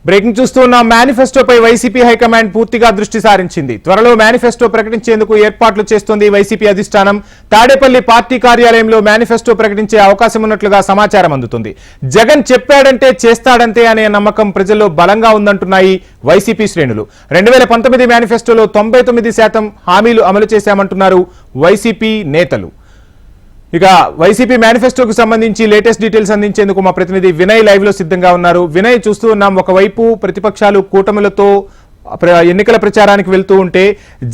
Breaking చూస్తున్న మేనిఫెస్టోపై YCP high command పూర్తిగా దృష్టి సారించింది. త్వరలో మేనిఫెస్టో ప్రకటించేందుకు ఏర్పాట్లు చేస్తోంది వైసీపీ అధిష్టానం. తాడేపల్లి పార్టీ కార్యాలయంలో మేనిఫెస్టో ప్రకటించే అవకాశం ఉన్నట్లుగా సమాచారం అందుతుంది. జగన్ చెప్పాడంటే చేస్తాడంతే అనే నమ్మకం ప్రజల్లో బలంగా ఉందంటున్నాయి వైసీపీ శ్రేణులు. 2019 మేనిఫెస్టోలో 99% హామీలు అమలు చేశామంటున్నారు వైసీపీ నేతలు. ఇక వైసీపీ మేనిఫెస్టోకు సంబంధించి లేటెస్ట్ డీటెయిల్స్ అందించేందుకు మా ప్రతినిధి వినయ్ లైవ్ లో సిద్ధంగా ఉన్నారు. వినయ్, చూస్తూ ఉన్నాం, ఒకవైపు ప్రతిపక్షాలు కూటమిలతో ఎన్నికల ప్రచారానికి వెళ్తూ ఉంటే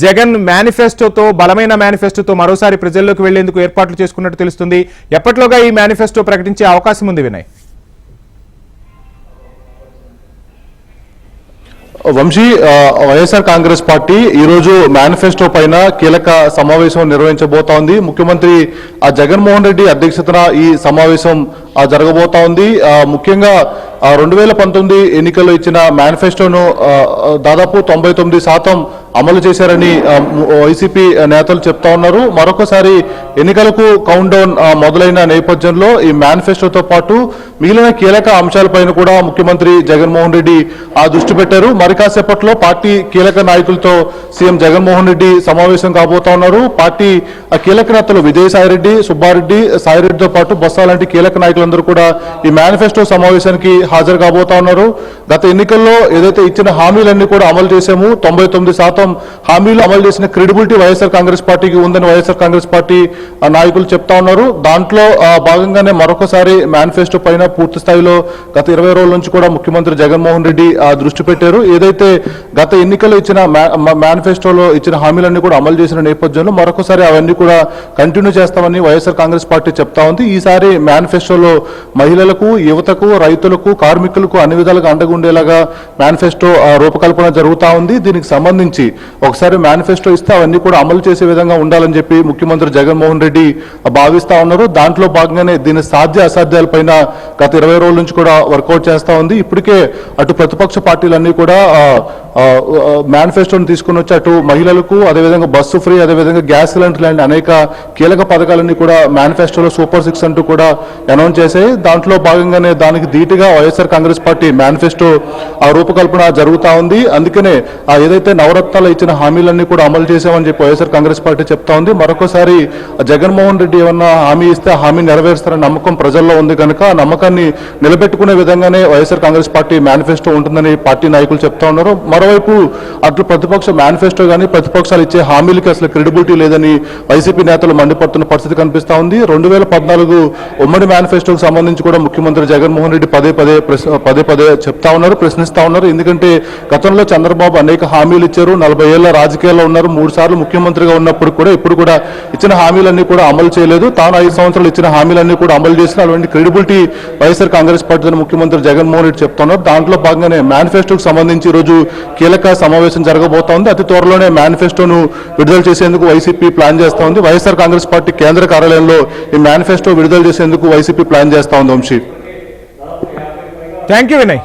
జగన్ మేనిఫెస్టోతో, బలమైన మేనిఫెస్టోతో మరోసారి ప్రజల్లోకి వెళ్లేందుకు ఏర్పాట్లు చేసుకున్నట్టు తెలుస్తుంది. ఎప్పట్లోగా ఈ మేనిఫెస్టో ప్రకటించే అవకాశం ఉంది వినయ్? వంశీ, వైఎస్ఆర్ కాంగ్రెస్ పార్టీ ఈ రోజు మేనిఫెస్టో పైన కీలక సమావేశం నిర్వహించబోతోంది. ముఖ్యమంత్రి జగన్మోహన్ రెడ్డి అధ్యక్షతన ఈ సమావేశం జరగబోతా ఉంది. ముఖ్యంగా 2019 ఎన్నికల్లో ఇచ్చిన మేనిఫెస్టోను దాదాపు 99% అమలు చేశారని వైసీపీ నేతలు చెప్తా ఉన్నారు. మరొకసారి ఎన్నికలకు కౌంట్ డౌన్ మొదలైన నేపథ్యంలో ఈ మేనిఫెస్టోతో పాటు మిగిలిన కీలక అంశాలపైన కూడా ముఖ్యమంత్రి జగన్మోహన్ రెడ్డి దృష్టి పెట్టారు. మరి కాసేపట్లో పార్టీ కీలక నాయకులతో సీఎం జగన్మోహన్ రెడ్డి సమావేశం కాబోతా ఉన్నారు. పార్టీ కీలక నేతలు విజయసాయిరెడ్డి, సుబ్బారెడ్డి, సాయిరెడ్డితో పాటు బొత్స లాంటి కీలక నాయకులందరూ కూడా ఈ మేనిఫెస్టో సమావేశానికి హాజరు కాబోతా ఉన్నారు. గత ఎన్నికల్లో ఏదైతే ఇచ్చిన హామీలన్నీ కూడా అమలు చేశాము, 99% హామీలు అమలు చేసిన క్రెడిబిలిటీ వైఎస్ఆర్ కాంగ్రెస్ పార్టీకి ఉందని వైఎస్ఆర్ కాంగ్రెస్ పార్టీ నాయకులు చెప్తా ఉన్నారు. దాంట్లో భాగంగానే మరొకసారి మేనిఫెస్టో పైన పూర్తి స్థాయిలో గత 20 రోజుల నుంచి కూడా ముఖ్యమంత్రి జగన్మోహన్ రెడ్డి దృష్టి పెట్టారు. ఏదైతే గత ఎన్నికల్లో ఇచ్చిన మేనిఫెస్టోలో ఇచ్చిన హామీలన్నీ కూడా అమలు చేసిన నేపథ్యంలో మరొకసారి అవన్నీ కూడా కంటిన్యూ చేస్తామని వైఎస్ఆర్ కాంగ్రెస్ పార్టీ చెప్తా ఉంది. ఈసారి మేనిఫెస్టోలో మహిళలకు, యువతకు, రైతులకు, కార్మికులకు అన్ని విధాలుగా అండగుండేలాగా మేనిఫెస్టో రూపకల్పన జరుగుతూ ఉంది. దీనికి సంబంధించి ఒకసారి మేనిఫెస్టో ఇస్తే అవన్నీ కూడా అమలు చేసే విధంగా ఉండాలని చెప్పి ముఖ్యమంత్రి జగన్మోహన్ రెడ్డి భావిస్తా ఉన్నారు. దాంట్లో భాగంగానే దీని సాధ్య అసాధ్యాలపైన గత 20 రోజుల నుంచి కూడా వర్కౌట్ చేస్తా ఉంది. ఇప్పటికే అటు ప్రతిపక్ష పార్టీలన్నీ కూడా మేనిఫెస్టోని తీసుకుని వచ్చి అటు మహిళలకు, అదేవిధంగా బస్సు ఫ్రీ, అదేవిధంగా గ్యాస్ సిలిండర్ లాంటి అనేక కీలక పథకాలన్నీ కూడా మేనిఫెస్టోలో సూపర్ 6 అంటూ కూడా అనౌన్స్ చేశాయి. దాంట్లో భాగంగానే దానికి ధీటుగా వైఎస్ఆర్ కాంగ్రెస్ పార్టీ మేనిఫెస్టో రూపకల్పన జరుగుతూ ఉంది. అందుకనే ఏదైతే నవరత్నాలు ఇచ్చిన హామీలన్నీ కూడా అమలు చేశామని చెప్పి వైఎస్ఆర్ కాంగ్రెస్ పార్టీ చెప్తా ఉంది. మరొకసారి జగన్మోహన్ రెడ్డి ఏమన్నా హామీ ఇస్తే హామీ నెరవేరుస్తారనే నమ్మకం ప్రజల్లో ఉంది కనుక ఆ నమ్మకాన్ని నిలబెట్టుకునే విధంగానే వైఎస్ఆర్ కాంగ్రెస్ పార్టీ మేనిఫెస్టో ఉంటుందని పార్టీ నాయకులు చెప్తా ఉన్నారు. మరోవైపు అటు ప్రతిపక్ష మేనిఫెస్టో కానీ ప్రతిపక్షాలు ఇచ్చే హామీలకి అసలు క్రెడిబిలిటీ లేదని వైసీపీ నేతలు మండిపడుతున్న పరిస్థితి కనిపిస్తా ఉంది. 2014 ఉమ్మడి మేనిఫెస్టోకి సంబంధించి కూడా ముఖ్యమంత్రి జగన్మోహన్ రెడ్డి పదే పదే చెప్తా ఉన్నారు, ప్రశ్నిస్తా ఉన్నారు. ఎందుకంటే గతంలో చంద్రబాబు అనేక హామీలు ఇచ్చారు, 40 ఏళ్ల రాజకీయాల్లో ఉన్నారు, 3 సార్లు ముఖ్యమంత్రిగా ఉన్నప్పుడు కూడా ఇప్పుడు కూడా ఇచ్చిన హామీలన్నీ కూడా అమలు చేయలేదు. తాను 5 సంవత్సరాలు ఇచ్చిన హామీలన్నీ కూడా అమలు చేసిన అటువంటి క్రెడిబిలిటీ వైఎస్ఆర్ కాంగ్రెస్ పార్టీ ముఖ్యమంత్రి జగన్మోహన్ రెడ్డి చెప్తున్నారు. దాంట్లో భాగంగానే మేనిఫెస్టోకి సంబంధించి ఈ రోజు కీలక సమావేశం జరగబోతోంది. అతి త్వరలోనే మేనిఫెస్టోను విడుదల చేసేందుకు వైసీపీ ప్లాన్ చేస్తా ఉంది. వైఎస్ఆర్ కాంగ్రెస్ పార్టీ కేంద్ర కార్యాలయంలో ఈ మేనిఫెస్టో విడుదల చేసేందుకు వైసీపీ ప్లాన్ చేస్తా ఉంది. Vamsi, thank you Vinay.